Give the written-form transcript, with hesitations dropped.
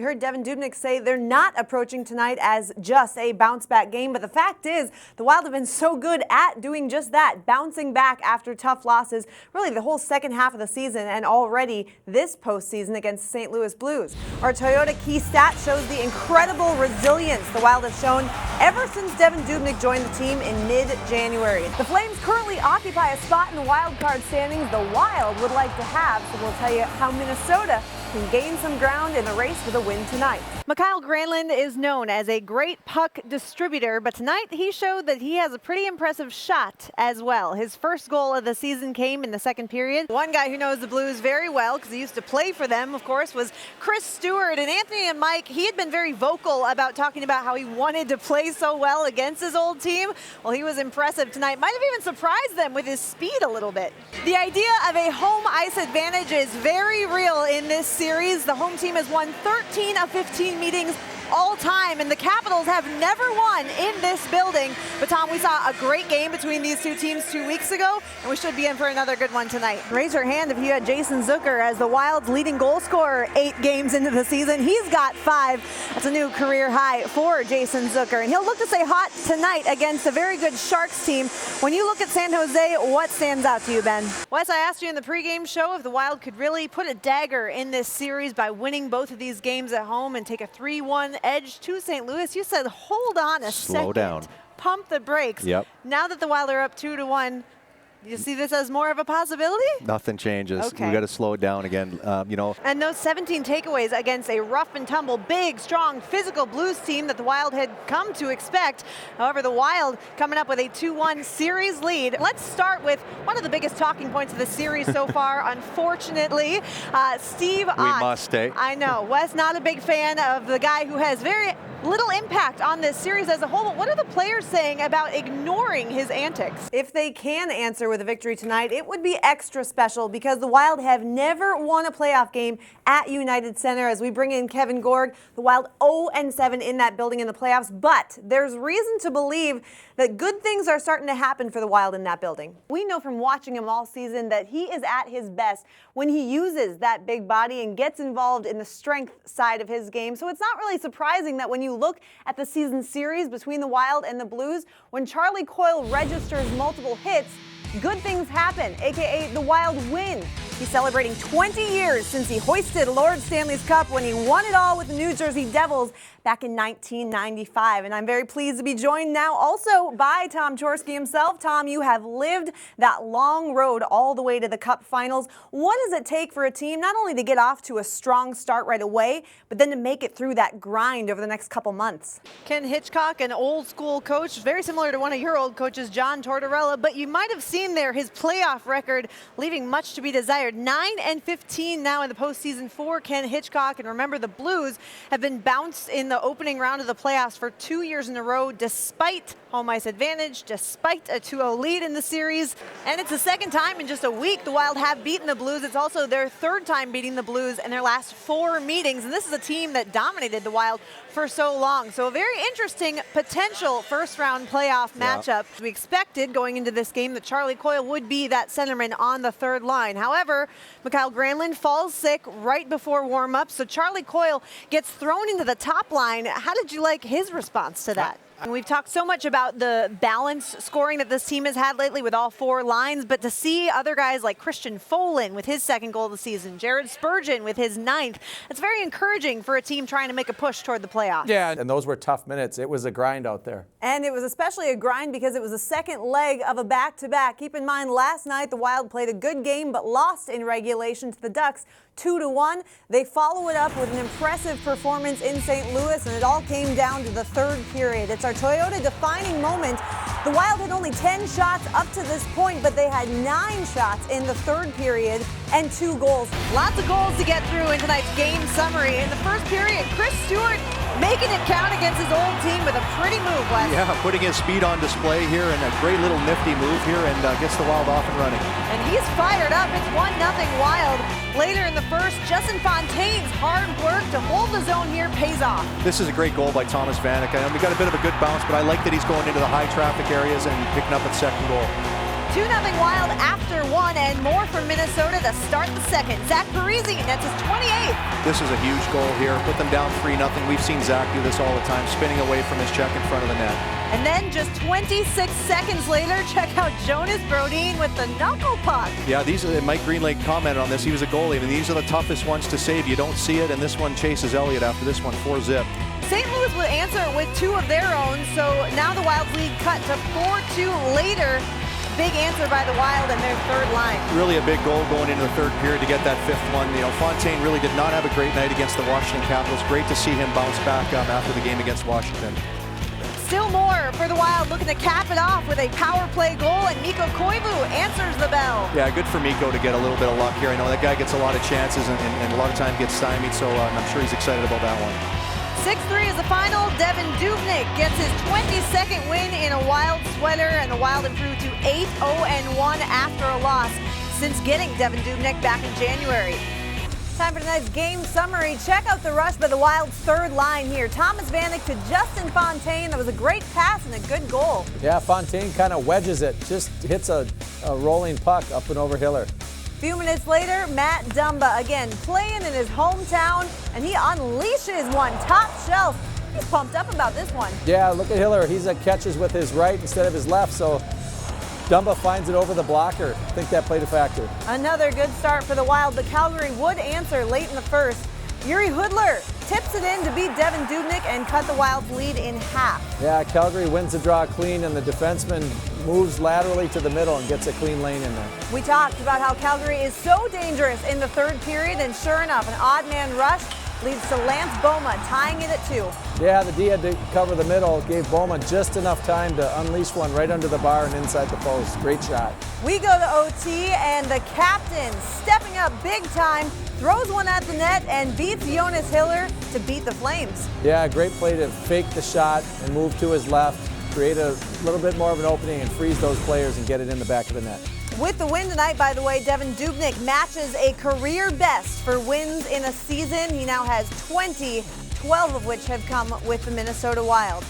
You heard Devin Dubnyk say they're not approaching tonight as just a bounce-back game, but the fact is the Wild have been so good at doing just that, bouncing back after tough losses, really the whole second half of the season and already this postseason against the St. Louis Blues. Our Toyota key stat shows the incredible resilience the Wild have shown ever since Devin Dubnyk joined the team in mid-January. The Flames currently occupy a spot in the wild card standings the Wild would like to have, so we'll tell you how Minnesota can gain some ground in the race for the win tonight. Mikael Granlund is known as a great puck distributor, but tonight he showed that he has a pretty impressive shot as well. His first goal of the season came in the second period. One guy who knows the Blues very well, because he used to play for them, of course, was Chris Stewart. And Anthony and Mike, he had been very vocal about talking about how he wanted to play so well against his old team. Well, he was impressive tonight. Might have even surprised them with his speed a little bit. The idea of a home ice advantage is very real in this series. The home team has won 13 of 15 meetings all time, and the Capitals have never won in this building. But Tom, we saw a great game between these two teams 2 weeks ago, and we should be in for another good one tonight. Raise your hand if you had Jason Zucker as the Wild's leading goal scorer 8 games into the season. He's got 5. That's a new career high for Jason Zucker, and he'll look to stay hot tonight against a very good Sharks team. When you look at San Jose, what stands out to you, Ben? Wes, I asked you in the pregame show if the Wild could really put a dagger in this series by winning both of these games at home and take a 3-1 edge to St. Louis. You said, hold on a second. Slow down. Pump the brakes. Yep. Now that the Wild are up 2-1, do you see this as more of a possibility? Nothing changes. Okay. We got to slow it down again. And those 17 takeaways against a rough and tumble, big, strong, physical Blues team that the Wild had come to expect. However, the Wild coming up with a 2-1 series lead. Let's start with one of the biggest talking points of the series so far, unfortunately. Steve Ott. We must stay. I know. Wes, not a big fan of the guy who has very little impact on this series as a whole, but what are the players saying about ignoring his antics? If they can answer with a victory tonight, it would be extra special because the Wild have never won a playoff game at United Center. As we bring in Kevin Gorg, the Wild 0-7 in that building in the playoffs, but there's reason to believe that good things are starting to happen for the Wild in that building. We know from watching him all season that he is at his best when he uses that big body and gets involved in the strength side of his game. So it's not really surprising that when you look at the season series between the Wild and the Blues, when Charlie Coyle registers multiple hits, good things happen, aka the Wild win. He's celebrating 20 years since he hoisted Lord Stanley's Cup when he won it all with the New Jersey Devils back in 1995. And I'm very pleased to be joined now also by Tom Chorsky himself. Tom, you have lived that long road all the way to the Cup finals. What does it take for a team not only to get off to a strong start right away, but then to make it through that grind over the next couple months? Ken Hitchcock, an old school coach, very similar to one of your old coaches, John Tortorella, but you might have seen there his playoff record leaving much to be desired. 9-15 now in the postseason for Ken Hitchcock. And remember, the Blues have been bounced in the opening round of the playoffs for 2 years in a row, despite home ice advantage, despite a 2-0 lead in the series. And it's the second time in just a week the Wild have beaten the Blues. It's also their third time beating the Blues in their last 4 meetings. And this is a team that dominated the Wild for so long. So a very interesting potential first-round playoff matchup. We expected going into this game that Charlie Coyle would be that centerman on the third line. However, Mikael Granlund falls sick right before warm-up, so Charlie Coyle gets thrown into the top line. How did you like his response to that? And we've talked so much about the balance scoring that this team has had lately with all 4 lines, but to see other guys like Christian Folin with his 2nd goal of the season, Jared Spurgeon with his 9th, it's very encouraging for a team trying to make a push toward the playoffs. Yeah, and those were tough minutes. It was a grind out there. And it was especially a grind because it was the second leg of a back-to-back. Keep in mind, last night the Wild played a good game but lost in regulation to the Ducks 2-1. They follow it up with an impressive performance in St. Louis, and it all came down to the 3rd period. It's our Toyota defining moment. The Wild had only 10 shots up to this point, but they had 9 shots in the 3rd period and 2 goals. Lots of goals to get through in tonight's game summary. In the first period, Chris Stewart making it count against his old team with a pretty move, Wes. Yeah, putting his speed on display here and a great little nifty move here and gets the Wild off and running. And he's fired up. It's 1-0 Wild. Later in the first, Justin Fontaine's hard work to hold the zone here pays off. This is a great goal by Thomas Vanek. And we got a bit of a good bounce, but I like that he's going into the high traffic areas and picking up a 2nd goal. 2-0 Wild after one, and more from Minnesota to start the second. Zach Parise nets his 28th. This is a huge goal here. Put them down 3-0. We've seen Zach do this all the time, spinning away from his check in front of the net. And then just 26 seconds later, check out Jonas Brodin with the knuckle puck. Yeah, Mike Greenlake commented on this. He was a goalie, and these are the toughest ones to save. You don't see it, and this one chases Elliott after this one, 4-zip. St. Louis would answer with 2 of their own, so now the Wild's lead cut to 4-2 later. Big answer by the Wild and their third line. Really a big goal going into the third period to get that 5th one. You know, Fontaine really did not have a great night against the Washington Capitals. Great to see him bounce back after the game against Washington. Still more for the Wild, looking to cap it off with a power play goal, and Mikko Koivu answers the bell. Yeah, good for Mikko to get a little bit of luck here. I know that guy gets a lot of chances and a lot of time gets stymied, so I'm sure he's excited about that one. 6-3 is the final. Devin Dubnyk gets his 22nd win in a Wild sweater, and the Wild improved to 8-0-1 after a loss since getting Devin Dubnyk back in January. Time for tonight's game summary. Check out the rush by the Wild's third line here. Thomas Vanek to Justin Fontaine. That was a great pass and a good goal. Yeah, Fontaine kind of wedges it. Just hits a rolling puck up and over Hiller. A few minutes later, Matt Dumba again playing in his hometown, and he unleashes one top shelf. He's pumped up about this one. Yeah, look at Hiller. He's catches with his right instead of his left, so Dumba finds it over the blocker. I think that played a factor. Another good start for the Wild, but Calgary would answer late in the first. Yuri Hudler tips it in to beat Devin Dubnyk and cut the Wild's lead in half. Yeah, Calgary wins the draw clean, and the defenseman moves laterally to the middle and gets a clean lane in there. We talked about how Calgary is so dangerous in the third period, and sure enough, an odd man rush leads to Lance Boma tying it at 2. Yeah, the D had to cover the middle, gave Boma just enough time to unleash one right under the bar and inside the post. Great shot. We go to OT, and the captain, stepping up big time, throws one at the net and beats Jonas Hiller to beat the Flames. Yeah, great play to fake the shot and move to his left, create a little bit more of an opening and freeze those players and get it in the back of the net. With the win tonight, by the way, Devin Dubnyk matches a career best for wins in a season. He now has 20, 12 of which have come with the Minnesota Wild.